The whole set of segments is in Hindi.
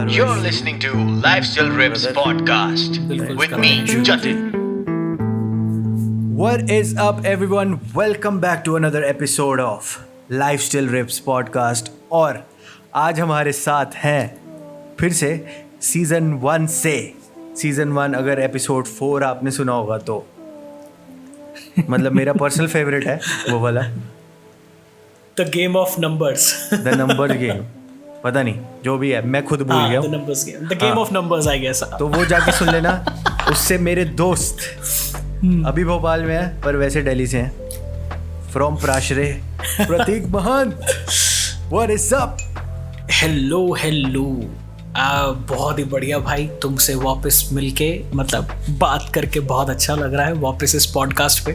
You're listening to Lifestyle Rips podcast with me, Jatin. What is up, everyone? Welcome back to another episode of Lifestyle Rips podcast. और आज हमारे साथ हैं फिर से सीजन 1 से सीजन 1 अगर एपिसोड 4 आपने सुना होगा तो मतलब मेरा पर्सनल फेवरेट है वो वाला The game of numbers. The number game. पता नहीं जो भी है मैं खुद भूल गया The हूँ. numbers game. The game of numbers, I guess. तो वो जाके सुन लेना. उससे मेरे दोस्त अभी भोपाल में है पर वैसे दिल्ली से हैं. फ्रॉम प्राशरे Prateek Mahant. What is up? Hello बहुत ही बढ़िया भाई, तुमसे वापस मिलके मतलब बात करके बहुत अच्छा लग रहा है वापस इस पॉडकास्ट पे.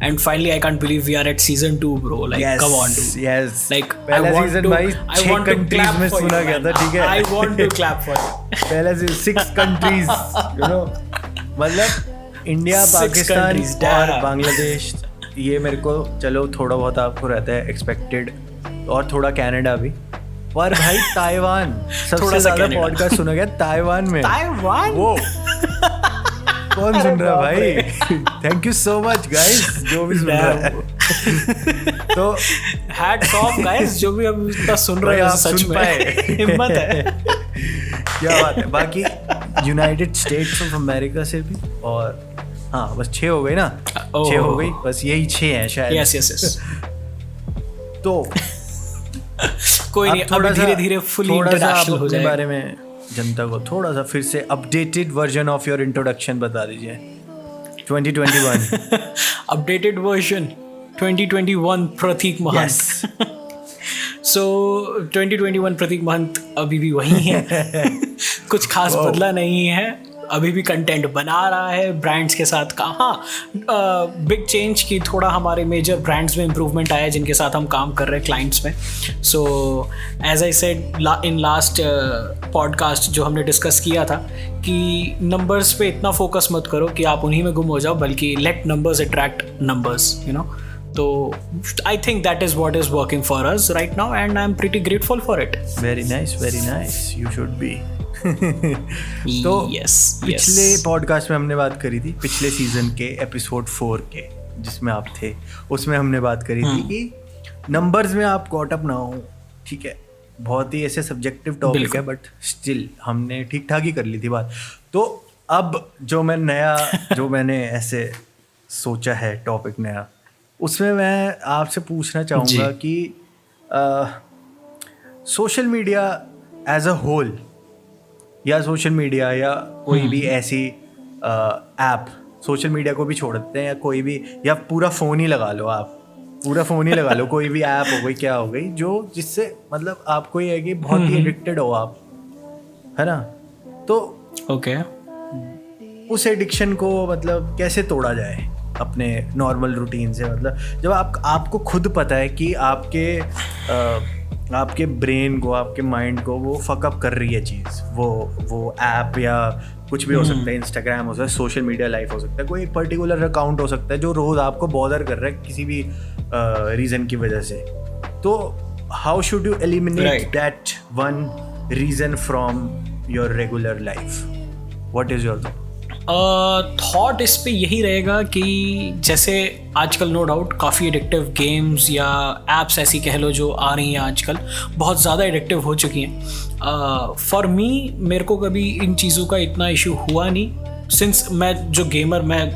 And finally I can't believe we are at season 2 bro. Like come on do. Yes. Like पहला सीजन भाई 6 कंट्रीज में सुना गया था. ठीक है, I want to clap for you. पहला 6 कंट्रीज यू नो मतलब इंडिया, 6 पाकिस्तान countries, और damn. बांग्लादेश. ये मेरे को चलो थोड़ा बहुत आपको रहता है एक्सपेक्टेड, और थोड़ा कनाडा भी. पर भाई ताइवान सबसे थोड़ा सा ज्यादा कनाडा. पॉडकास्ट सुना गया ताइवान में. ताइवान वो कौन सुन रहा है भाई? Thank you so much guys जो भी सुन रहा है. तो हैट्स ऑफ गाइस जो भी अब इतना सुन भाई रहे आप हो, सच सुन में पाए. हिम्मत है. क्या बात है. बाकी यूनाइटेड स्टेट्स ऑफ अमेरिका से भी, और हाँ बस 6 हो गई ना. 6 हो गई बस, यही 6 हैं शायद. यस. तो कोई नहीं, अभी धीरे धीरे फुली इंटरनेशनल हो जाएगा. बारे में जनता को थोड़ा सा फिर से updated version of your introduction बता दीजिए. 2021 अपडेटेड वर्जन 2021 प्रतीक महंत. सो 2021 प्रतीक महंत अभी भी वही है. कुछ खास बदला नहीं है. अभी भी कंटेंट बना रहा है ब्रांड्स के साथ. हाँ, बिग चेंज की थोड़ा हमारे मेजर ब्रांड्स में इम्प्रूवमेंट आया जिनके साथ हम काम कर रहे हैं क्लाइंट्स में. So as I said in last podcast जो हमने डिस्कस किया था कि नंबर्स पे इतना फोकस मत करो कि आप उन्हीं में गुम हो जाओ, बल्कि let numbers attract numbers, you know. तो I think that is what is working for us right now and I am pretty grateful for it. Very nice you should be. तो पिछले पॉडकास्ट में हमने बात करी थी, पिछले सीजन के एपिसोड 4 के जिसमें आप थे, उसमें हमने बात करी थी कि नंबर्स में आप कॉट अप ना हो. ठीक है, बहुत ही ऐसे सब्जेक्टिव टॉपिक है बट स्टिल हमने ठीक ठाक ही कर ली थी बात. तो अब जो मैंने ऐसे सोचा है टॉपिक नया, उसमें मैं आपसे पूछना चाहूँगा कि social media as a whole, या सोशल मीडिया या कोई भी ऐसी ऐप, सोशल मीडिया को भी छोड़ देते हैं, या कोई भी, या पूरा फ़ोन ही लगा लो, आप पूरा फ़ोन ही लगा लो, कोई भी ऐप हो गई, क्या हो गई, जो जिससे मतलब आपको ये है कि बहुत ही एडिक्टेड हो आप, है ना. तो ओके, उस एडिक्शन को मतलब कैसे तोड़ा जाए अपने नॉर्मल रूटीन से. मतलब जब आपको खुद पता है कि आपके ब्रेन को, आपके माइंड को वो फकअप कर रही है चीज़, वो ऐप या कुछ भी हो सकता है, इंस्टाग्राम हो सकता है, सोशल मीडिया लाइफ हो सकता है, कोई एक पर्टिकुलर अकाउंट हो सकता है जो रोज़ आपको बॉदर कर रहा है किसी भी रीज़न की वजह से. तो how should you eliminate that one reason from your regular life? What is your thought इस पे यही रहेगा कि जैसे आजकल नो डाउट काफ़ी एडिक्टिव गेम्स या एप्स ऐसी कह लो जो आ रही हैं आजकल, बहुत ज़्यादा एडिक्टिव हो चुकी हैं. फॉर मी, मेरे को कभी इन चीज़ों का इतना इशू हुआ नहीं सिंस मैं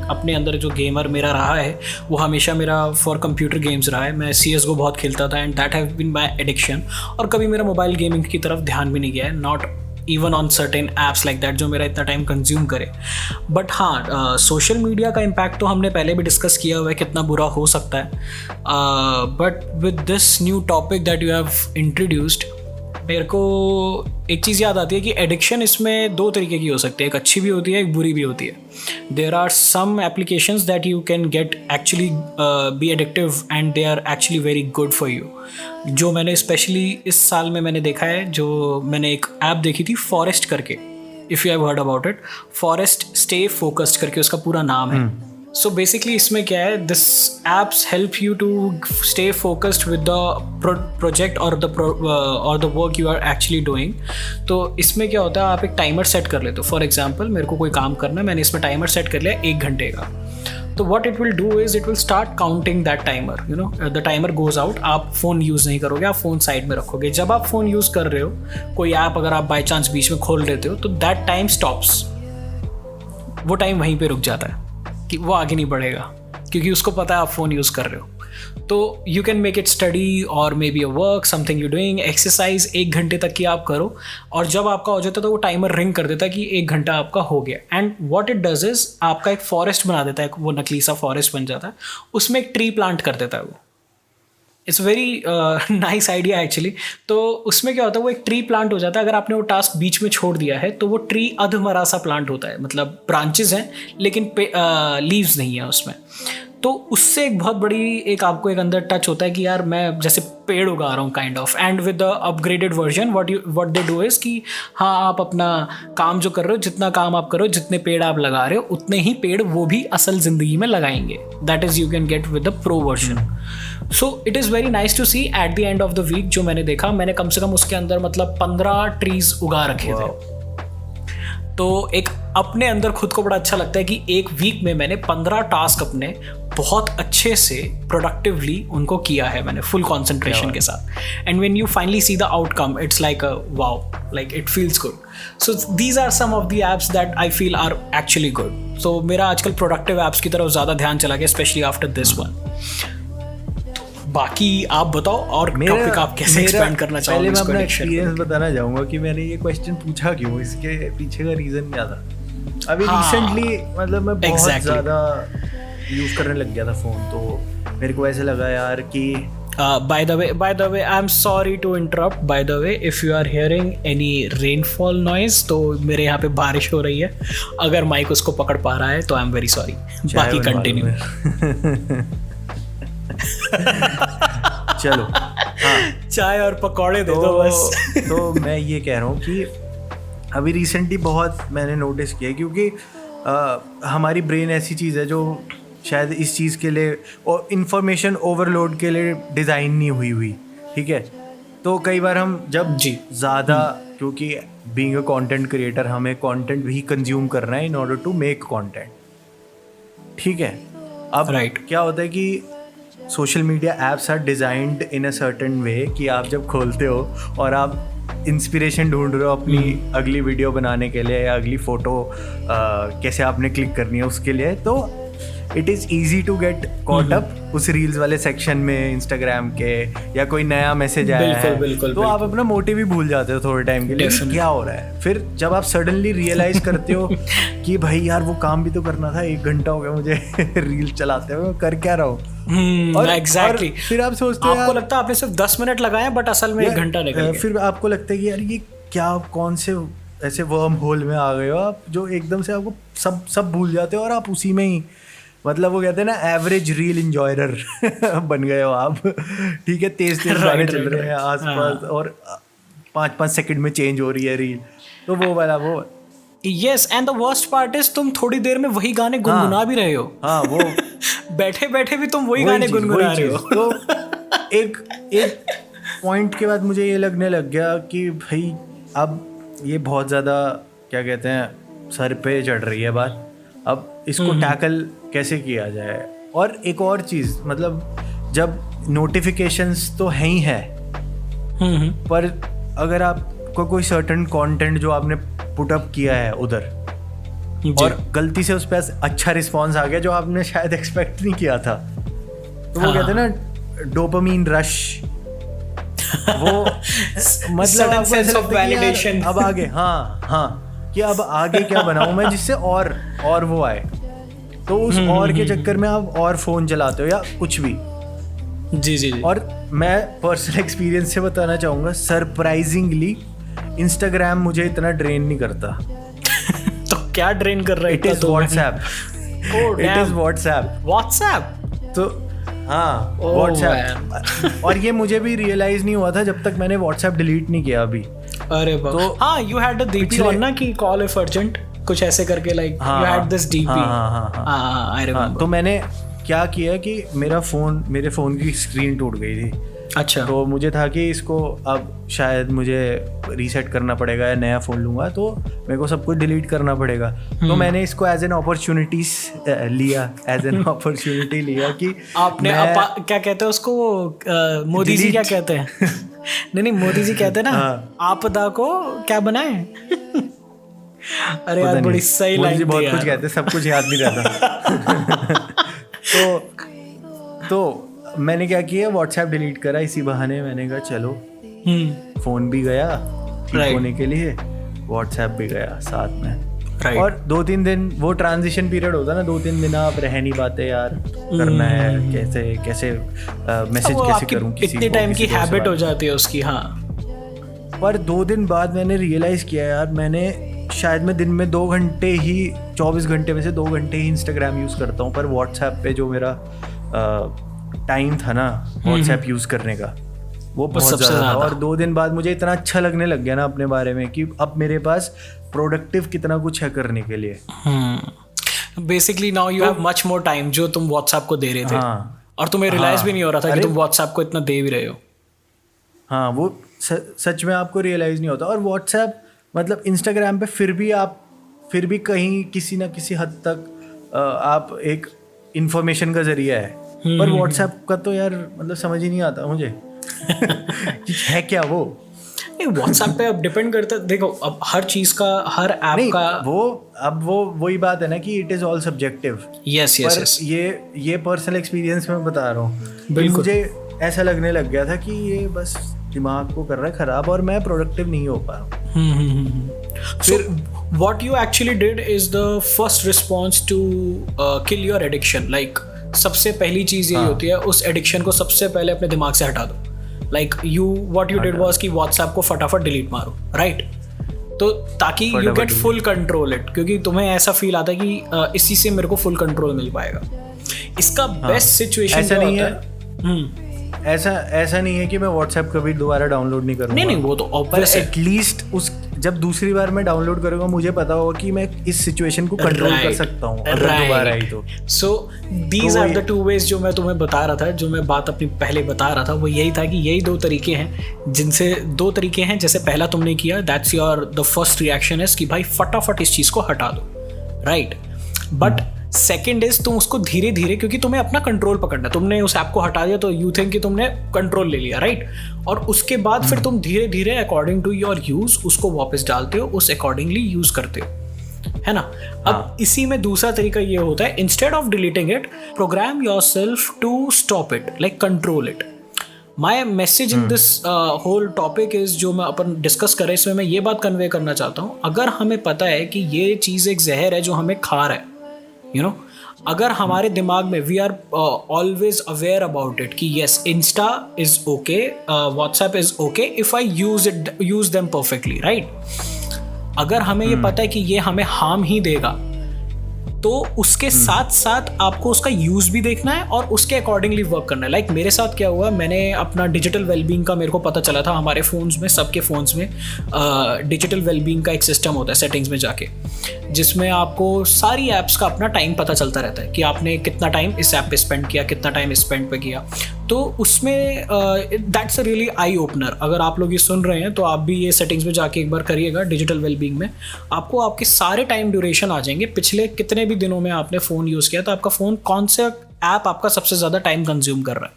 अपने अंदर जो गेमर मेरा रहा है वो हमेशा मेरा फॉर कंप्यूटर गेम्स रहा है. मैं CSGO बहुत खेलता था and that have been my addiction. और कभी मेरा मोबाइल गेमिंग की तरफ ध्यान भी नहीं गया है, not even on certain apps like that जो मेरा इतना टाइम कंज्यूम करे. बट हाँ, सोशल मीडिया का इम्पैक्ट तो हमने पहले भी डिस्कस किया हुआ है कितना बुरा हो सकता है. But with this new topic that you have introduced, मेरे को एक चीज़ याद आती है कि एडिक्शन इसमें 2 तरीके की हो सकती है, एक अच्छी भी होती है, एक बुरी भी होती है. There are some applications that you can get actually be addictive and they are actually very good for you. जो मैंने स्पेशली इस साल में मैंने देखा है, जो मैंने एक ऐप देखी थी फॉरेस्ट करके, if you have heard about it, forest stay focused करके उसका पूरा नाम है. सो बेसिकली इसमें क्या है, this apps help you to stay focused with the project और the work you are actually doing. तो इसमें क्या होता है, आप एक टाइमर सेट कर लेते हो. फॉर एग्जाम्पल मेरे को कोई काम करना है, मैंने इसमें टाइमर सेट कर लिया 1 घंटे का. तो what it will do is it will start counting that timer, you know, the timer goes out. आप फ़ोन यूज़ नहीं करोगे, आप फ़ोन साइड में रखोगे. जब आप फ़ोन यूज़ कर रहे हो, कोई ऐप अगर आप बाई चांस बीच में खोल लेते हो, तो दैट टाइम स्टॉप्स. वो टाइम वहीं पे रुक जाता है कि वो आगे नहीं बढ़ेगा, क्योंकि उसको पता है आप फ़ोन यूज़ कर रहे हो. तो you can make it study और maybe a work, something you doing, exercise 1 घंटे तक की आप करो. और जब आपका हो जाता है तो वो टाइमर रिंग कर देता है कि 1 घंटा आपका हो गया. And what it does is आपका एक फॉरेस्ट बना देता है, वो नकली सा फॉरेस्ट बन जाता है, उसमें एक ट्री प्लांट कर देता है वो. It's very nice idea actually. तो उसमें क्या होता है, वो एक ट्री प्लांट हो जाता है. अगर आपने वो टास्क बीच में छोड़ दिया है तो वो ट्री अधमरा सा प्लांट होता है, मतलब ब्रांचेज हैं लेकिन लीव्स नहीं है उसमें. तो उससे एक बहुत बड़ी एक आपको एक अंदर टच होता है कि यार मैं जैसे पेड़ उगा रहा हूँ kind of. And with the upgraded version what they do is कि हाँ, आप अपना काम जो कर रहे हो, जितना काम आप करो, जितने पेड़ आप लगा रहे हो, उतने ही पेड़ वो भी असल ज़िंदगी में लगाएंगे. That is you can get with the pro version. So it is very nice to see. At the end of the week जो मैंने देखा, मैंने कम से कम उसके अंदर मतलब 15 ट्रीज उगा रखे थे. तो एक अपने अंदर खुद को बड़ा अच्छा लगता है कि एक वीक में मैंने 15 टास्क अपने बहुत अच्छे से प्रोडक्टिवली उनको किया है मैंने, फुल कॉन्सेंट्रेशन के साथ. And when you finally see the outcome, it's like a wow, like it feels good. So these are some of the apps that I feel are actually good. सो मेरा आजकल प्रोडक्टिव एप्स की तरफ ज़्यादा ध्यान चला गया, स्पेशली आफ्टर दिस वन. बाकी आप बताओ और टॉपिक आप कैसे एक्सपेंड करना चाहोगे. पहले मैं अपना एक्सपीरियंस बताना चाहूँगा कि मैंने ये क्वेश्चन पूछा क्यों, इसके पीछे का रीज़न क्या था. अभी रिसेंटली मतलब मैं बहुत ज़्यादा यूज़ करने लग गया था फ़ोन, तो मेरे को ऐसे लगा यार कि by the way, I'm sorry to interrupt. By the way, if you are hearing any rainfall noise, तो मेरे यहाँ पे बारिश हो रही है. अगर माइक उसको पकड़ पा रहा है तो I'm very sorry. बाकी कंटिन्यू. चलो, हाँ, चाय और पकौड़े दे दो बस. तो मैं ये कह रहा हूँ कि अभी रिसेंटली बहुत मैंने नोटिस किया, क्योंकि हमारी ब्रेन ऐसी चीज़ है जो शायद इस चीज़ के लिए और इंफॉर्मेशन ओवरलोड के लिए डिज़ाइन नहीं हुई. ठीक है, तो कई बार हम जब ज़्यादा, क्योंकि बीइंग अ कंटेंट क्रिएटर हमें कंटेंट भी कंज्यूम करना है in order to make content. ठीक है, अब क्या होता है कि social media apps are designed in a certain way कि आप जब खोलते हो और आप इंस्पिरेशन ढूंढ रहे हो अपनी अगली वीडियो बनाने के लिए या अगली फ़ोटो कैसे आपने क्लिक करनी है उसके लिए, तो it is easy to get caught up उस रील्स वाले सेक्शन में इंस्टाग्राम के, या कोई नया मैसेज आया है तो आप अपना मोटिव ही भूल जाते हो थोड़े टाइम के लिए क्या हो रहा है. फिर जब आप सडनली रियलाइज करते हो कि भाई यार वो काम भी तो करना था, 1 घंटा हो गया मुझे रील चलाते हुए, कर क्या रहा हूँ. एग्जैक्टली. फिर आप सोचते हो, आपको लगता है आपने सिर्फ 10 मिनट लगाए बट असल में 1 घंटा निकल गया. फिर आपको लगता है कि यार ये क्या, कौन से ऐसे वर्म होल में आ गए हो आप जो एकदम से आपको सब भूल जाते हो और आप उसी में ही, मतलब वो कहते हैं ना, एवरेज रील इंजॉयरर बन गए हो आप. ठीक है, तेज गाने चल रहे हैं आसपास और 5-5 सेकंड में चेंज हो रही है रील, तो वो वाला वो. Yes, and the worst part is तुम थोड़ी देर में वही गाने गुनगुना भी रहे हो. हाँ, वो बैठे बैठे भी तुम वही गाने गुनगुना रहे हो. तो एक पॉइंट के बाद मुझे ये लगने लग गया कि भाई अब ये बहुत ज़्यादा क्या कहते हैं, सर पे चढ़ रही है बात. अब इसको टैकल कैसे किया जाए. और एक और चीज़, मतलब जब नोटिफिकेशंस तो हैं ही है, पर अगर आपको कोई सर्टेन कंटेंट जो आपने पुट अप किया है उधर और गलती से उस पर अच्छा रिस्पॉन्स आ गया जो आपने शायद एक्सपेक्ट नहीं किया था, तो वो कहते हैं ना डोपामीन रश, वो मतलब सेंस ऑफ वैलिडेशन. अब आगे हाँ कि अब आगे क्या बनाऊं मैं जिससे और वो आए, तो उस और के चक्कर में आप और फ़ोन चलाते हो या कुछ भी. जी. और मैं पर्सनल एक्सपीरियंस से बताना चाहूँगा, सरप्राइजिंगली इंस्टाग्राम मुझे इतना ड्रेन नहीं करता. तो क्या ड्रेन कर रहा है? It is WhatsApp. It is WhatsApp. तो हाँ, व्हाट्सएप. और ये मुझे भी रियलाइज़ नहीं हुआ था जब तक मैंने व्हाट्सएप डिलीट नहीं किया अभी. अरे तो हाँ, you had a DP on ना कि कॉल इफ अर्जेंट. कुछ ऐसे करके like you had this DP. हाँ आई रिमेंबर. तो मैंने क्या किया कि मेरे फ़ोन की स्क्रीन टूट गई थी. अच्छा. तो मुझे था कि इसको अब शायद मुझे रीसेट करना पड़ेगा या नया फ़ोन लूँगा तो मेरे को सब कुछ डिलीट करना पड़ेगा. तो मैंने इसको एज एन अपॉर्चुनिटी लिया कि आपने क्या कहते हैं उसको, मोदी जी क्या कहते हैं? नहीं मोदी जी कहते हैं ना, आपदा को क्या बनाए. अरे यार बड़ी सही लाइन थी यार. बहुत कुछ कहते, सब कुछ याद नहीं रहता. तो मैंने क्या किया, व्हाट्सएप डिलीट करा इसी बहाने. मैंने कहा चलो फोन भी गया ठीक होने के लिए, व्हाट्सएप भी गया साथ में. और 2-3 दिन वो ट्रांजिशन पीरियड होता है ना, 2-3 दिन आप रह नहीं पाते यार, करना है कैसे मैसेज कैसे करूं किसी को. इतने टाइम की हैबिट हो जाती है उसकी. हाँ. पर 2 दिन बाद मैंने रियलाइज किया यार, मैंने शायद मैं दिन में 2 घंटे ही, 24 घंटे में से 2 घंटे ही इंस्टाग्राम यूज़ करता हूँ. पर व्हाट्सएप पे जो मेरा टाइम था ना व्हाट्सएप यूज़ करने का, वो बहुत ज़्यादा था. और 2 दिन बाद मुझे इतना अच्छा लगने लग गया ना अपने बारे में कि अब मेरे पास प्रोडक्टिव कितना कुछ है करने के लिए. Basically now you have much more time जो तुम व्हाट्सएप को दे रहे थे. और तुम्हें रियलाइज भी नहीं हो रहा था कि तुम व्हाट्सएप को इतना दे भी रहे हो. हाँ, वो सच में आपको रियलाइज़ नहीं होता. और व्हाट्सएप मतलब इंस्टाग्राम पे फिर भी कहीं किसी ना किसी हद तक आप एक इंफॉर्मेशन का जरिया है. पर व्हाट्सएप का तो यार मतलब समझ ही नहीं आता मुझे कि है क्या वो. व्हाट्सएप पे अब डिपेंड करता है. देखो अब हर चीज का, हर ऐप का वही बात है ना कि it is all subjective. Yes. ये पर्सनल एक्सपीरियंस में बता रहा हूँ. मुझे ऐसा लगने लग गया था कि ये बस दिमाग को कर रहा है खराब और मैं प्रोडक्टिव नहीं हो पा रहा हूँ. फिर what you actually did is the first response to kill your addiction. Like सबसे पहली चीज यही होती है, उस एडिक्शन को सबसे पहले अपने दिमाग से हटा दो. Like what you did was कि व्हाट्सएप को फटाफट डिलीट मारो, राइट? तो ताकि you get full control it, क्योंकि तुम्हें ऐसा फील आता है कि इसी से मेरे को फुल कंट्रोल मिल पाएगा. इसका बेस्ट सिचुएशन ऐसा नहीं है. ऐसा नहीं है कि मैं व्हाट्सएप कभी दोबारा डाउनलोड नहीं करूँगा. नहीं वो तो ऑब्वियस है. एटलीस्ट जब दूसरी बार मैं डाउनलोड करूँगा मुझे पता होगा कि मैं इस सिचुएशन को कंट्रोल कर सकता हूँ अगर दोबारा आई तो. So these are the 2 ways जो मैं तुम्हें बता रहा था, जो मैं बात अपनी पहले बता रहा था, वो यही था कि यही 2 तरीके हैं, जिनसे 2 तरीके हैं. जैसे पहला तुमने किया, that's your the first reaction is कि भाई फटाफट इस चीज़ को हटा दो, राइट? बट सेकेंड इज तुम उसको धीरे धीरे, क्योंकि तुम्हें अपना कंट्रोल पकड़ना है. तुमने उस ऐप को हटा दिया तो यू थिंक कि तुमने कंट्रोल ले लिया, राइट? और उसके बाद फिर तुम धीरे धीरे अकॉर्डिंग टू योर यूज उसको वापस डालते हो, उस अकॉर्डिंगली यूज करते हो, है ना? अब इसी में दूसरा तरीका ये होता है, instead of deleting it, program yourself to stop it, like control it. My message in this whole topic is, जो मैं अपन डिस्कस करें इसमें मैं ये बात कन्वे करना चाहता हूँ, अगर हमें पता है कि ये चीज़ एक जहर है जो हमें खा रहा है, यू नो, अगर हमारे दिमाग में we are always aware about it कि yes Insta is okay, WhatsApp is okay if I use them perfectly, right? अगर हमें ये पता है कि ये हमें हार्म ही देगा, तो उसके साथ साथ आपको उसका यूज भी देखना है और उसके अकॉर्डिंगली वर्क करना है. लाइक मेरे साथ क्या हुआ, मैंने अपना डिजिटल वेलबींग का, मेरे को पता चला था हमारे फ़ोन्स में, सबके फ़ोन्स में डिजिटल वेलबींग का एक सिस्टम होता है सेटिंग्स में जाके, जिसमें आपको सारी ऐप्स का अपना टाइम पता चलता रहता है कि आपने कितना टाइम इस ऐप पे स्पेंड किया, कितना टाइम इस स्पेंड पे किया. तो उसमें that's a really eye opener. अगर आप लोग ये सुन रहे हैं तो आप भी ये सेटिंग्स में जाके एक बार करिएगा डिजिटल वेलबींग में, आपको आपके सारे टाइम ड्यूरेशन आ जाएंगे, पिछले कितने भी दिनों में आपने फ़ोन यूज़ किया, तो आपका फ़ोन कौन सा ऐप आपका सबसे ज़्यादा टाइम कंज्यूम कर रहा है,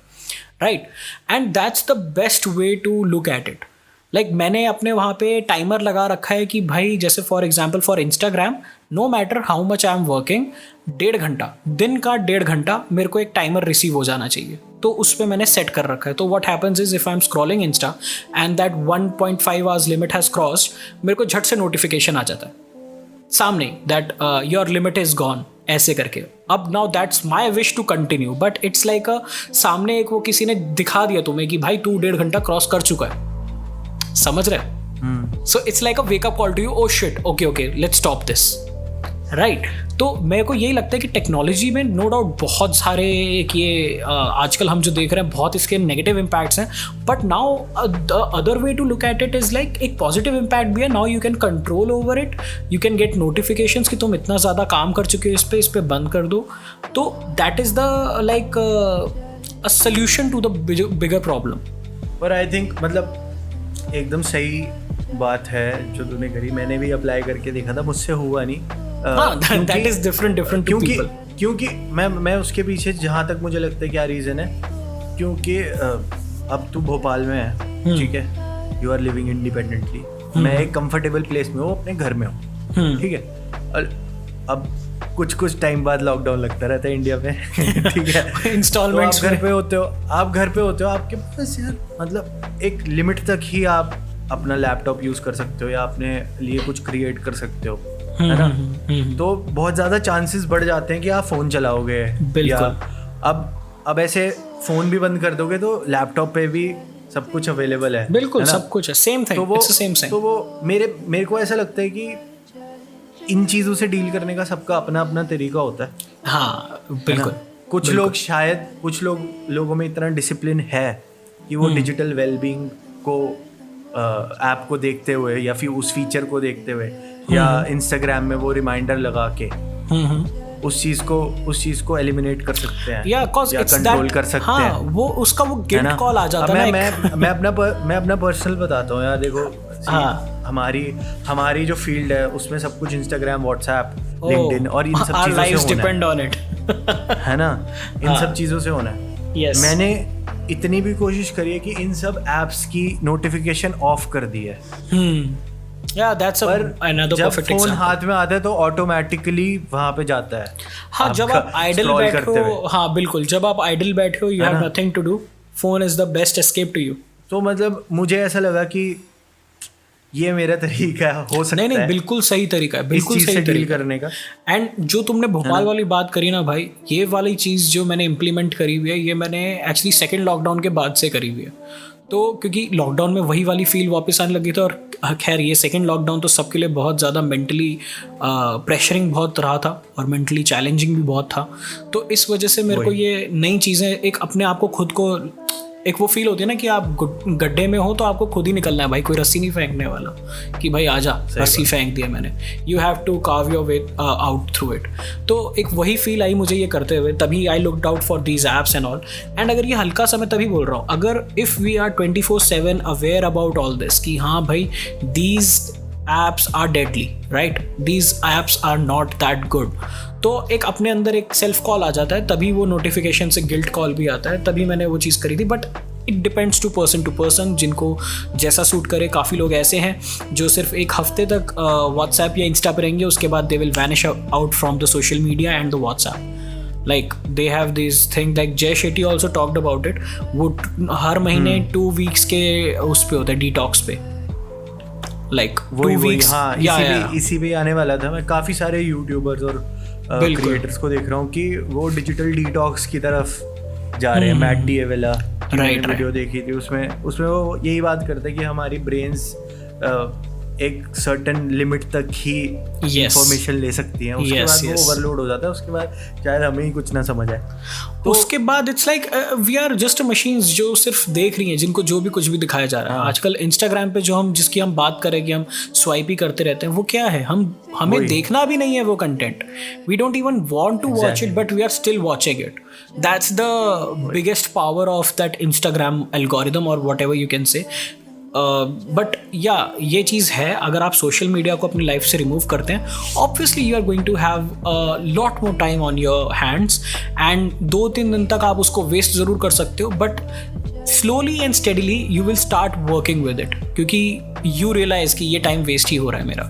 right? And that's the best way to look at it. Like मैंने अपने वहाँ पे टाइमर लगा रखा है कि भाई जैसे for example for Instagram, no matter how much I am working, 1.5 घंटा, दिन का 1.5 घंटा मेरे को एक टाइमर रिसीव हो जाना चाहिए. तो उस पर मैंने सेट कर रखा है. तो what happens is if I am scrolling Insta and that 1.5 hours limit has crossed, मेरे को झट से नोटिफिकेशन आ जाता है सामने that your limit is gone, ऐसे करके. अब now that's my wish to continue, but it's like सामने एक वो किसी ने दिखा दिया तुम्हें कि भाई तू 1.5 घंटा क्रॉस कर चुका है, समझ रहे? So it's like a wake up call to you, oh shit, okay let's stop this. Right तो मेरे को यही लगता है कि टेक्नोलॉजी में नो डाउट बहुत सारे एक ये आजकल हम जो देख रहे हैं बहुत इसके नेगेटिव इम्पैक्ट्स हैं, but now the other way to look at it is like एक पॉजिटिव इम्पैक्ट भी है. Now you can control over it, you can get notifications कि तुम इतना ज़्यादा काम कर चुके हो इस पे बंद कर दो. तो that is the like a solution to the bigger problem. पर आई थिंक मतलब एकदम सही बात है जो तूने करी. मैंने भी अप्लाई करके देखा था, मुझसे हुआ नहीं. That is different to people. क्योंकि मैं उसके पीछे जहाँ तक मुझे लगता है क्या रीज़न है, क्योंकि अब तू भोपाल में है, ठीक है, यू आर लिविंग इंडिपेंडेंटली. मैं एक कंफर्टेबल प्लेस में हूँ, अपने घर में हूँ, ठीक है. और अब कुछ टाइम बाद लॉकडाउन लगता रहता है इंडिया में, ठीक है. इंस्टॉलमेंट्स तो आप घर पे होते हो, आपके पास यार मतलब एक लिमिट तक ही आप अपना लैपटॉप यूज़ कर सकते हो या अपने लिए कुछ क्रिएट कर सकते हो, है ना. तो बहुत ज़्यादा चांसेस बढ़ जाते हैं कि आप फ़ोन चलाओगे. बिल्कुल. अब ऐसे फ़ोन भी बंद कर दोगे तो लैपटॉप पे भी सब कुछ अवेलेबल है. बिल्कुल सब कुछ है, same thing, it's the same thing. तो वो मेरे को ऐसा लगता है कि इन चीज़ों से डील करने का सबका अपना अपना तरीका होता है. हाँ बिल्कुल. कुछ लोग शायद लोगों में इतना डिसिप्लिन है कि वो डिजिटल वेलबींग को ऐप को देखते हुए या फिर उस फीचर को देखते हुए या इंस्टाग्राम में वो रिमाइंडर लगा के उस चीज को एलिमिनेट कर सकते हैं या कंट्रोल कर सकते हैं. वो उसका वो गिल्ट कॉल आ जाता है. मैं अपना पर्सनल बताता हूँ यार. देखो हमारी जो फील्ड है उसमें सब कुछ इंस्टाग्राम, व्हाट्सएप, लिंक्डइन और इन सब चीजों से होना है ना. इन सब चीजों से होना है. मैंने इतनी भी कोशिश करी है कि इन सब एप्स की नोटिफिकेशन ऑफ कर दी है. जब फोन हाथ में आता है तो ऑटोमेटिकली वहां पे जाता है. हाँ, जब आप आइडल बैठे हो, हाँ बिल्कुल, जब आप आइडल बैठे हो, you have nothing to do, phone is the best escape to you. तो मतलब मुझे ऐसा लगा कि ये मेरा तरीका हो सकता है. नहीं, बिल्कुल सही तरीका है, बिल्कुल सही तरीका करने का. एंड जो तुमने भोपाल वाली बात करी ना भाई, ये वाली चीज़ जो मैंने इम्प्लीमेंट करी हुई है, ये मैंने एक्चुअली सेकेंड लॉकडाउन के बाद से करी हुई है. तो क्योंकि लॉकडाउन में वही वाली फील वापस आने लगी थी. और खैर ये सेकेंड लॉकडाउन तो सबके लिए बहुत ज़्यादा मेंटली प्रेशरिंग बहुत रहा था और मेंटली चैलेंजिंग भी बहुत था. तो इस वजह से मेरे को ये नई चीज़ें, एक अपने आप को खुद को एक वो फील होती है ना कि आप गड्ढे में हो तो आपको खुद ही निकलना है भाई, कोई रस्सी नहीं फेंकने वाला कि भाई आजा, रस्सी फेंक दिया मैंने. You have to carve your way out through it. तो एक वही फील आई मुझे ये करते हुए, तभी I looked out for these apps and all. And अगर ये हल्का सा, मैं तभी बोल रहा हूँ, अगर if we are 24/7 aware about all this कि हाँ भाई these apps are deadly, right? These apps are not that good. तो एक अपने अंदर एक सेल्फ कॉल आ जाता है, तभी वो नोटिफिकेशन से गिल्ट कॉल भी आता है, तभी मैंने वो चीज़ करी थी. But it depends to person, जिनको जैसा सूट करे. काफ़ी लोग ऐसे हैं जो सिर्फ एक हफ्ते तक व्हाट्सएप या इंस्टा पे रहेंगे, उसके बाद they will vanish out from the social media and the WhatsApp. Like they have this thing, like Jay Shetty also talked about it. वो हर महीने 2 वीक्स के उस पे होता है, डिटॉक्स पे. Like 2 weeks. हाँ, इसी भी आने वाला था. मैं काफ़ी सारे यूट्यूबर्स और क्रिएटर्स को देख रहा हूँ कि वो डिजिटल डिटॉक्स की तरफ जा रहे हैं. मैट डीएवेला वीडियो देखी थी, उसमें वो यही बात करते हैं कि हमारी ब्रेन्स एक सर्टेन लिमिट तक ही इंफॉर्मेशन ले सकती हैं. उसके बाद वो ओवरलोड हो जाता है, उसके बाद शायद हमें ही कुछ ना समझ आए. तो उसके बाद it's like we are just machines जो सिर्फ देख रही हैं, जिनको जो भी कुछ भी दिखाया जा रहा है. आजकल इंस्टाग्राम पे जो जिसकी हम बात करें कि हम स्वाइप ही करते रहते हैं, वो क्या है, हमें देखना भी नहीं है वो content. We don't even want to watch it, but we are still watching it. That's the biggest power of that Instagram algorithm और whatever you can say. But ये चीज़ है, अगर आप सोशल मीडिया को अपनी लाइफ से रिमूव करते हैं, obviously you are going to have lot more time on your hands. And 2-3 दिन तक आप उसको वेस्ट ज़रूर कर सकते हो, but slowly and steadily you will start working with it, क्योंकि यू रियलाइज कि ये टाइम वेस्ट ही हो रहा है मेरा.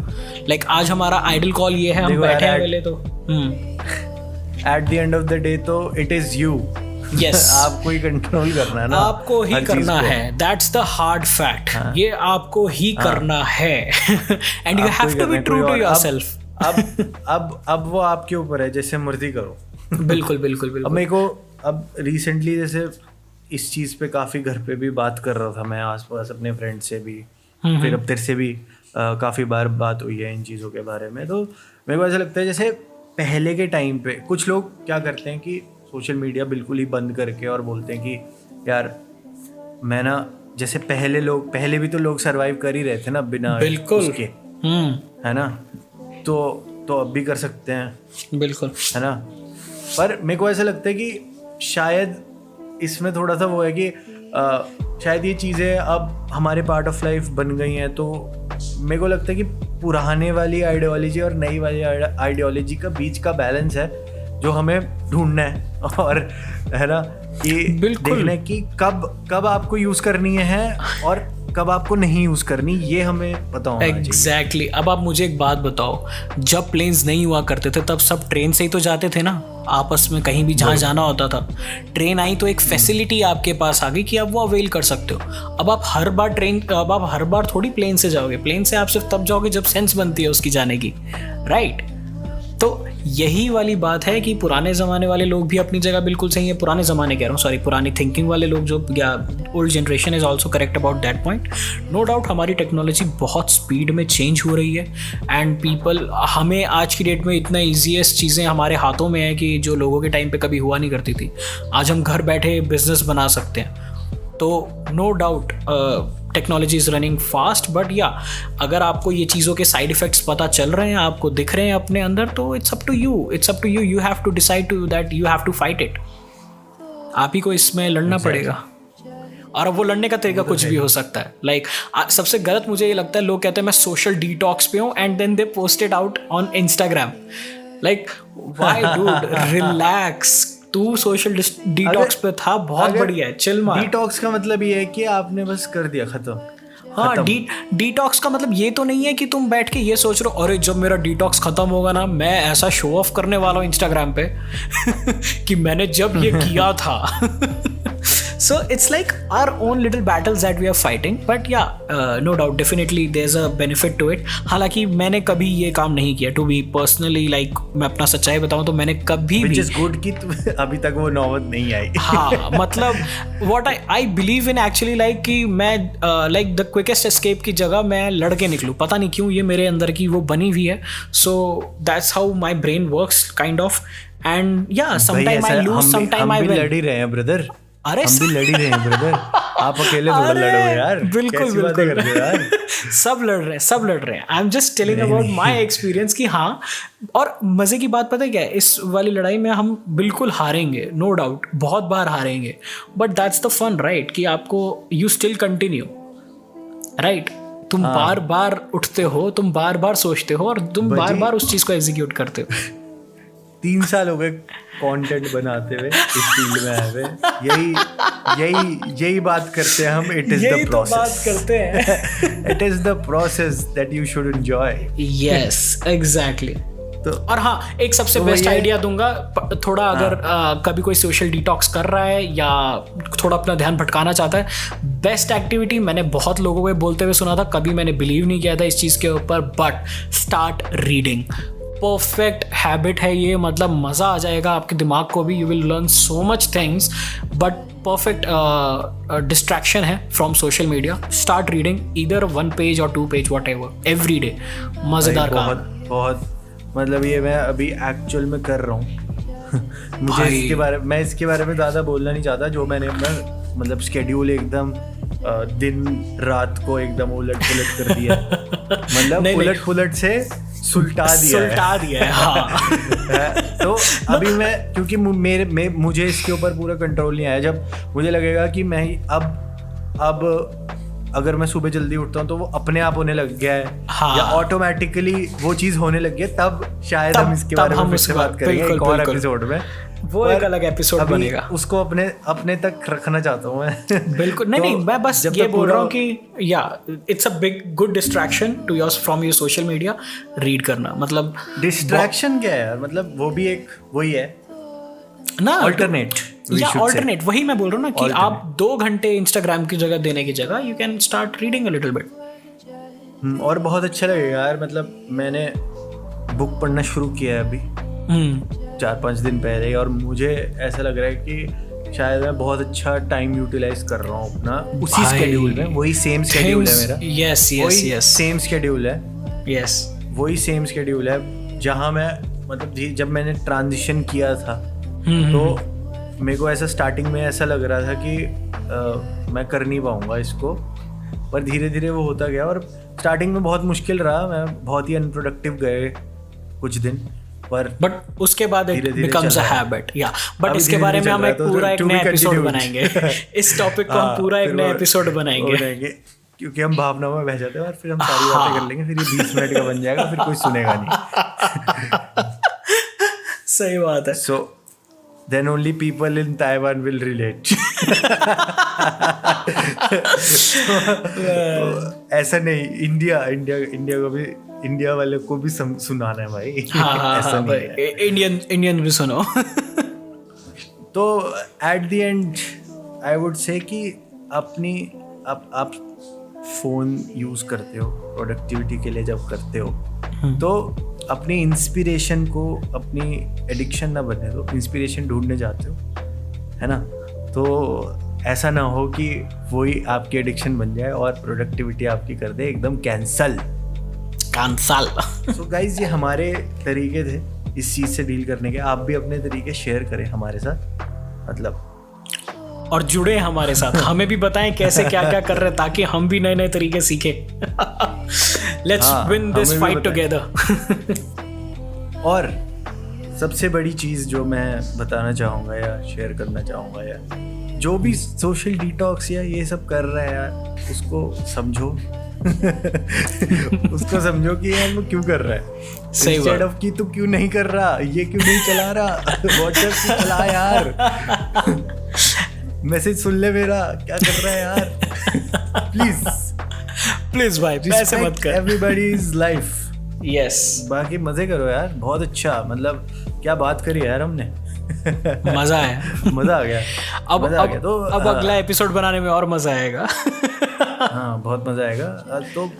लाइक आज हमारा आइडल कॉल ये है, हम बैठे हैं पहले तो eight the end of the day तो इट इज़ यू. Yes. आपको ही कंट्रोल करना है ना, आपको ही करना है. That's the hard fact. ये आपको ही करना है. And you have to be true to yourself. अब वो आपके ऊपर है, जैसे मर्जी करो. बिल्कुल. अब रिसेंटली जैसे इस चीज़ पे काफ़ी घर पे भी बात कर रहा था मैं, आसपास अपने फ्रेंड से भी, फिर अब तेरे से भी काफ़ी बार बात हुई है इन चीज़ों के बारे में। तो मेरे को ऐसा लगता है जैसे पहले के टाइम पे कुछ लोग क्या करते हैं कि सोशल मीडिया बिल्कुल ही बंद करके और बोलते हैं कि यार मैं ना, जैसे पहले भी तो लोग सरवाइव कर ही रहे थे ना बिना उसके, है ना, तो अब भी कर सकते हैं, बिल्कुल, है ना। पर मेरे को ऐसा लगता है कि शायद इसमें थोड़ा सा वो है कि शायद ये चीज़ें अब हमारे पार्ट ऑफ लाइफ बन गई हैं, तो मेरे को लगता है कि पुराने वाली आइडियोलॉजी और नई वाली आइडियोलॉजी का बीच का बैलेंस है जो हमें ढूंढना है, और है ना, ये देखना है कि कब आपको यूज़ करनी है और कब आपको नहीं यूज़ करनी, ये हमें पता होना चाहिए। एग्जैक्टली। अब आप मुझे एक बात बताओ, जब प्लेन्स नहीं हुआ करते थे तब सब ट्रेन से ही तो जाते थे ना, आपस में कहीं भी जहाँ जाना होता था। ट्रेन आई तो एक फैसिलिटी आपके पास आ गई कि आप वो अवेल कर सकते हो। अब आप हर बार थोड़ी प्लेन से जाओगे, प्लेन से आप सिर्फ तब जाओगे जब सेंस बनती है उसकी जाने की, राइट। तो यही वाली बात है कि पुराने ज़माने वाले लोग भी अपनी जगह बिल्कुल सही है, पुराने ज़माने कह रहा हूँ, सॉरी, पुरानी थिंकिंग वाले लोग जो, या old generation is also correct about that point. No doubt हमारी टेक्नोलॉजी बहुत स्पीड में चेंज हो रही है एंड पीपल, हमें आज की डेट में इतना ईजीएस्ट चीज़ें हमारे हाथों में है कि जो लोगों के टाइम पे कभी हुआ नहीं करती थी। आज हम घर बैठे बिजनेस बना सकते हैं, तो no doubt technology is running fast, but या अगर आपको ये चीज़ों के साइड इफ़ेक्ट्स पता चल रहे हैं, आपको दिख रहे हैं अपने अंदर, तो it's up to you, you have to decide to that you have to fight it. आप ही को इसमें लड़ना पड़ेगा, और अब वो लड़ने का तरीका कुछ भी हो सकता है। लाइक सबसे गलत मुझे ये लगता है, लोग कहते हैं मैं सोशल डिटॉक्स पे हूँ and then they post it out on Instagram. Like why dude, relax, तू सोशल डिटॉक्स पे था, बहुत बढ़िया है, चिल मार। डिटॉक्स का मतलब ये है कि आपने बस कर दिया खत्म। हाँ, डिटॉक्स का मतलब ये तो नहीं है कि तुम बैठ के ये सोच रहे हो अरे जब मेरा डिटॉक्स खत्म होगा ना मैं ऐसा शो ऑफ करने वाला हूँ इंस्टाग्राम पे कि मैंने जब ये किया था। So it's like our own little battles that we are fighting, but yeah, no doubt, definitely there's a benefit to it. हालांकि मैंने कभी ये काम नहीं किया, to be personally, like मैं अपना सच्चाई बताऊँ तो मैंने कभी भी, which is good कि अभी तक वो नौबत नहीं आई। हाँ, मतलब what I believe in actually, like कि मैं like the quickest escape की जगह मैं लड़ के निकलूँ, पता नहीं क्यों ये मेरे अंदर की वो बनी हुई है। So that's how my brain works kind of, and yeah, sometime I lose, sometime I win। हम भी लड़ ही रहे हैं ब्रदर, अरे हम भी लड़ी रहे हैं ब्रदर, आप अकेले थोड़ा लड़ोगे यार, बिल्कुल बिल्कुल यार। सब लड़ रहे हैं। I am just telling about my experience कि हाँ, और मजे की बात पता है क्या है, इस वाली लड़ाई में हम बिल्कुल हारेंगे, नो डाउट, बहुत बार हारेंगे, but that's the fun, right, कि आपको यू स्टिल कंटिन्यू, राइट। तुम बार बार उठते हो, तुम बार बार सोचते हो, और तुम बार बार उस चीज को एग्जीक्यूट करते हो। 3 साल हो गए कंटेंट बनाते हुए, इस फील्ड में आए हुए, यही बात करते हैं हम। इट इज द प्रोसेस, बात करते हैं। It is the process that you should enjoy. Yes, exactly. तो और हाँ, एक सबसे बेस्ट आइडिया दूंगा, थोड़ा अगर कभी कोई सोशल डिटॉक्स कर रहा है या थोड़ा अपना ध्यान भटकाना चाहता है, बेस्ट एक्टिविटी, मैंने बहुत लोगों को बोलते हुए सुना था, कभी मैंने बिलीव नहीं किया था इस चीज़ के ऊपर, but start reading. Perfect habit है ये, मतलब मज़ा आ जाएगा आपके दिमाग को भी, you will learn so much things, but perfect distraction है from social media. Start reading, either 1 page और 2 page, whatever, every day. मज़ेदार काम, बहुत मतलब ये मैं अभी एक्चुअल में कर रहा हूँ। मैं इसके बारे में ज़्यादा बोलना नहीं चाहता, जो मैंने अपना मतलब शेड्यूल एकदम दिन रात को एकदम उलट पुलट कर दिया, मतलब उलट पुलट से सुलटा दिया है। हाँ। तो अभी मैं, क्योंकि मुझे इसके ऊपर पूरा कंट्रोल नहीं आया, जब मुझे लगेगा कि मैं अब अगर मैं सुबह जल्दी उठता हूँ तो वो अपने आप होने लग गया है, हाँ, या ऑटोमेटिकली वो चीज़ होने लग गया, तब शायद हम इसके बारे में फिर बात करेंगे एक और एपिसोड में। वो एक अलग एपिसोड बनेगा, उसको अपने तक रखना चाहता हूँ मैं। बिल्कुल नहीं, मैं बस ये बोल रहा हूँ कि या it's a big good distraction to your from your social media, read करना। मतलब डिस्ट्रैक्शन क्या है यार, मतलब वो भी एक वही है ना, ऑल्टरनेट, वही मैं बोल रहा हूँ ना कि आप 2 घंटे इंस्टाग्राम की जगह देने की जगह you can start reading a little bit. और बहुत अच्छा लगेगा यार, मतलब मैंने बुक पढ़ना शुरू किया है अभी 4-5 दिन पहले, और मुझे ऐसा लग रहा है कि शायद मैं बहुत अच्छा टाइम यूटिलाइज कर रहा हूँ अपना उसी स्केड्यूल में। वही सेम स्केड्यूल है मेरा। यस सेम स्केड्यूल है। यस वही सेम स्केड्यूल है जहाँ मैं मतलब जब मैंने ट्रांजिशन किया था तो मेरे को ऐसा स्टार्टिंग में ऐसा लग रहा था कि मैं कर नहीं पाऊंगा इसको, पर धीरे धीरे वो होता गया। और स्टार्टिंग में बहुत मुश्किल रहा, मैं बहुत ही अनप्रोडक्टिव गए कुछ दिन, पर बट उसके बाद इट बिकम्स अ हैबिट। या बट इसके बारे में हम एक पूरा एक नया एपिसोड बनाएंगे। इस टॉपिक को हम पूरा एक नया एपिसोड बनाएंगे क्योंकि हम भावना में बह जाते हैं और फिर हम सारी बातें कर लेंगे, फिर ये 20 मिनट का बन जाएगा, फिर कोई सुनेगा नहीं। सही बात है। So then only people in Taiwan will relate. ऐसा नहीं, इंडिया को भी, इंडिया वाले को भी सुनाना है भाई। ऐसा नहीं है, इंडियन भी सुनो। तो eight the and I would say कि अपनी आप फोन यूज करते हो प्रोडक्टिविटी के लिए, जब करते हो तो अपनी इंस्पिरेशन को अपनी एडिक्शन ना बनने दो। इंस्पिरेशन ढूंढने जाते हो, है ना, तो ऐसा ना हो कि वही आपकी एडिक्शन बन जाए और प्रोडक्टिविटी आपकी कर दे एकदम कैंसल। सो गाइज, ये हमारे तरीके थे इस चीज़ से डील करने के। आप भी अपने तरीके शेयर करें हमारे साथ, मतलब, और जुड़े हमारे साथ। हमें भी बताएं कैसे क्या क्या कर रहे हैं, ताकि हम भी नए नए तरीके सीखें। Let's win this fight together. और सबसे बड़ी चीज़ जो मैं बताना चाहूँगा या शेयर करना चाहूँगा, या जो भी सोशल डिटॉक्स या ये सब कर रहा है यार, उसको समझो। उसको समझो कि यार वो क्यों कर रहा है। सही इंस्टेड ऑफ कि तू क्यों नहीं कर रहा, ये क्यों नहीं चला रहा, व्हाट्सएप चला यार, मैसेज सुन ले मेरा, क्या कर रहा है यार। प्लीज भाई ऐसे मत कर। Everybody's life. यस, बाकी मजे करो यार, बहुत अच्छा, मतलब क्या बात करी यार हमने। मजा आया, मजा आ गया। अब अगला एपिसोड बनाने में और मजा आएगा। हाँ, बहुत मजा आएगा। तो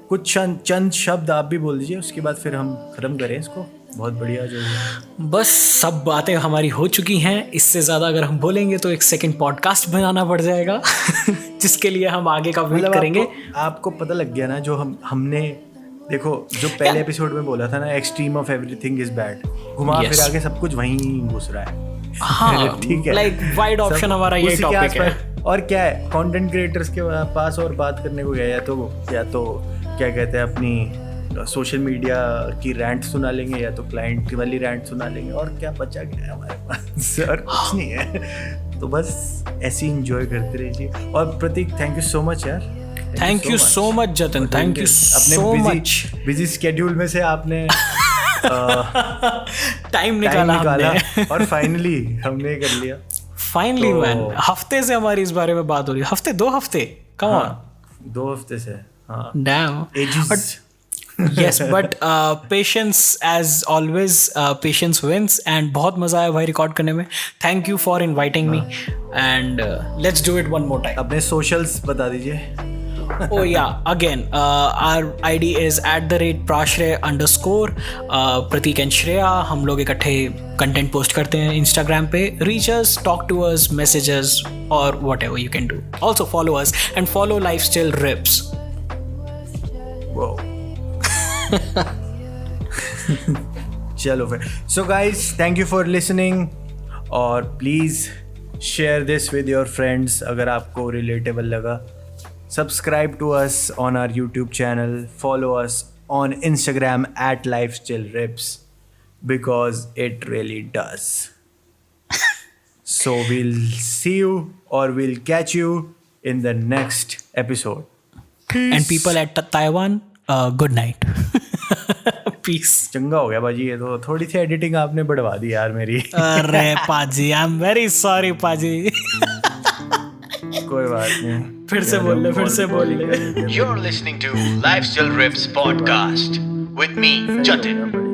कुछ चंद शब्द आप भी बोल दीजिए, उसके बाद फिर हम खत्म करें इसको। बहुत बढ़िया। जो बस सब बातें हमारी हो चुकी हैं। इससे ज़्यादा अगर हम बोलेंगे तो एक सेकंड पॉडकास्ट बनाना पड़ जाएगा। जिसके लिए हम आगे का वेट करेंगे। आपको पता लग गया ना, जो हमने देखो जो पहले एपिसोड में बोला था ना, extreme of everything is bad, घुमा फिरा के सब कुछ वहीं घुस रहा है। हाँ, ठीक है, लाइक वाइड ऑप्शन हमारा ये टॉपिक है। और क्या है, कंटेंट क्रिएटर्स के पास और बात करने को गया, या तो क्या कहते हैं, अपनी सोशल मीडिया की रैंट सुना लेंगे, या तो क्लाइंट वाली रैंट सुना लेंगे, और क्या बचा गया है हमारे पास। और कुछ नहीं है। तो बस ऐसे ही एंजॉय करते रहिए। और प्रतीक, थैंक यू सो मच यार। थैंक यू सो मच जतन, thank you so much. Busy schedule में से आपने टाइम निकाला और फाइनली हमने कर लिया। फाइनली मैन, हफ्ते से हमारी इस बारे में बात हो रही है। हफ्ते 2 हफ्ते, कम ऑन, 2 हफ्ते से। हाँ, damn. Ages. Yes, but patience as always, patience wins, and बहुत मजा आया भाई रिकॉर्ड करने में। Thank you for inviting me, and let's do it one more time. अपने socials बता दीजिए। Oh yeah, again, our ID is @prashray_, Prateek and Shreya. हम लोग इकट्ठे कंटेंट पोस्ट करते हैं इंस्टाग्राम पे। Reach us, talk to us, message us, or whatever you can do. Also follow us and follow Lifestyle Rips. Wow. चलो फिर। So guys, thank you for listening, और please share this with your friends अगर आपको रिलेटेबल लगा। Subscribe to us on our YouTube channel, follow us on Instagram @lifestylerips, because it really does. So we'll see you, or we'll catch you in the next episode. Peace. And people at Taiwan, good night. Peace. चंगा हो गया बाजी, ये तो थोड़ी सी एडिटिंग आपने बढ़वा दी यार मेरी। अरे पाजी, आई एम वेरी सॉरी पाजी। कोई बात नहीं, फिर से बोल ले। You're listening to Lifestyle Rips podcast with me, Jatin.